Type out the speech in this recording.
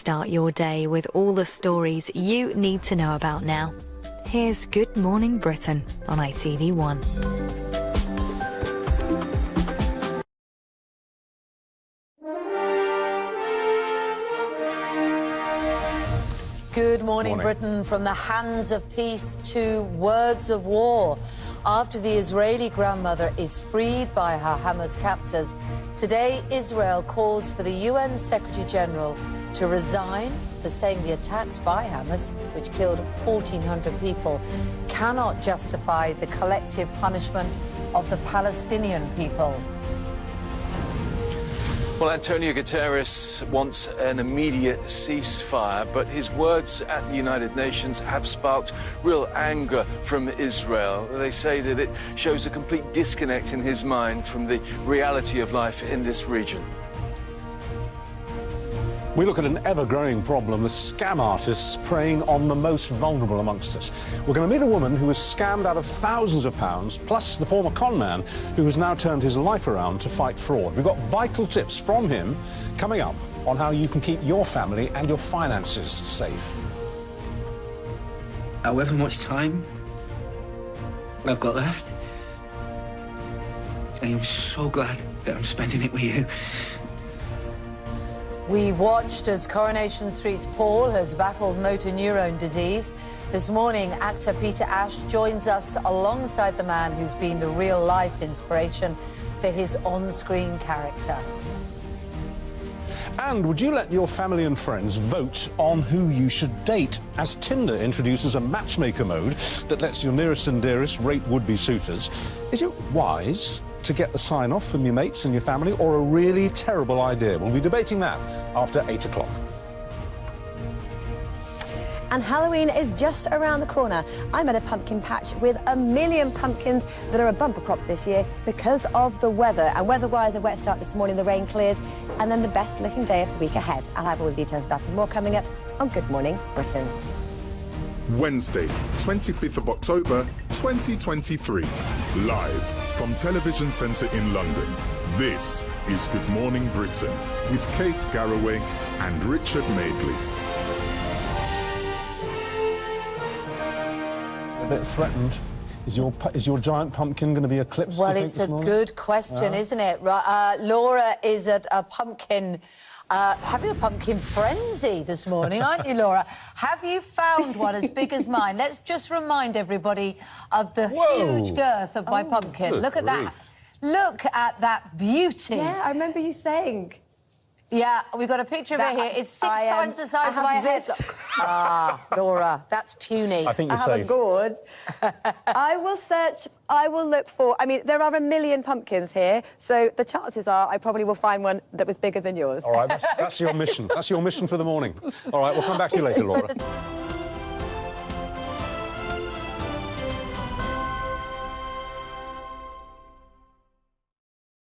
Start your day with all the stories you need to know about now. Here's Good Morning Britain on ITV1. Good morning, Britain. From the hands of peace to words of war. After the Israeli grandmother is freed by her Hamas captors, today Israel calls for the UN Secretary-General to resign for saying the attacks by Hamas, which killed 1,400 people, cannot justify the collective punishment of the Palestinian people. Well, Antonio Guterres wants an immediate ceasefire, but his words at the United Nations have sparked real anger from Israel. They say that it shows a complete disconnect in his mind from the reality of life in this region. We look at an ever-growing problem, the scam artists preying on the most vulnerable amongst us. We're going to meet a woman who was scammed out of thousands of pounds, plus the former con man who has now turned his life around to fight fraud. We've got vital tips from him coming up on how you can keep your family and your finances safe. However much time I've got left, I am so glad that I'm spending it with you. We watched as Coronation Street's Paul has battled motor neurone disease. This morning, actor Peter Ash joins us alongside the man who's been the real-life inspiration for his on-screen character. And would you let your family and friends vote on who you should date, as Tinder introduces a matchmaker mode that lets your nearest and dearest rate would-be suitors? Is it wise to get the sign-off from your mates and your family, or a really terrible idea? We'll be debating that after 8 o'clock. And Halloween is just around the corner. I'm at a pumpkin patch with 1 million pumpkins that are a bumper crop this year because of the weather. And weather-wise, a wet start this morning, the rain clears, and then the best-looking day of the week ahead. I'll have all the details of that and more coming up on Good Morning Britain. Wednesday, 25th of October, 2023. Live from Television Centre in London. This is Good Morning Britain with Kate Garraway and Richard Madeley. A bit threatened. Is your giant pumpkin going to be eclipsed? Well, it's a good question, isn't it? Laura is at a pumpkin... having a pumpkin frenzy this morning, aren't you, Laura? Have you found one as big as mine? Let's just remind everybody of the huge girth of my pumpkin. Look at that. Look at that beauty. Yeah, I remember you saying. Yeah, we've got a picture of it here. It's 6 times the size of my head. Ah, Laura, that's puny. I think you're I have safe. a gourd. I will search, I will look for... I mean, there are 1 million pumpkins here, so the chances are I probably will find one that was bigger than yours. All right, that's your mission. That's your mission for the morning. All right, we'll come back to you later, Laura.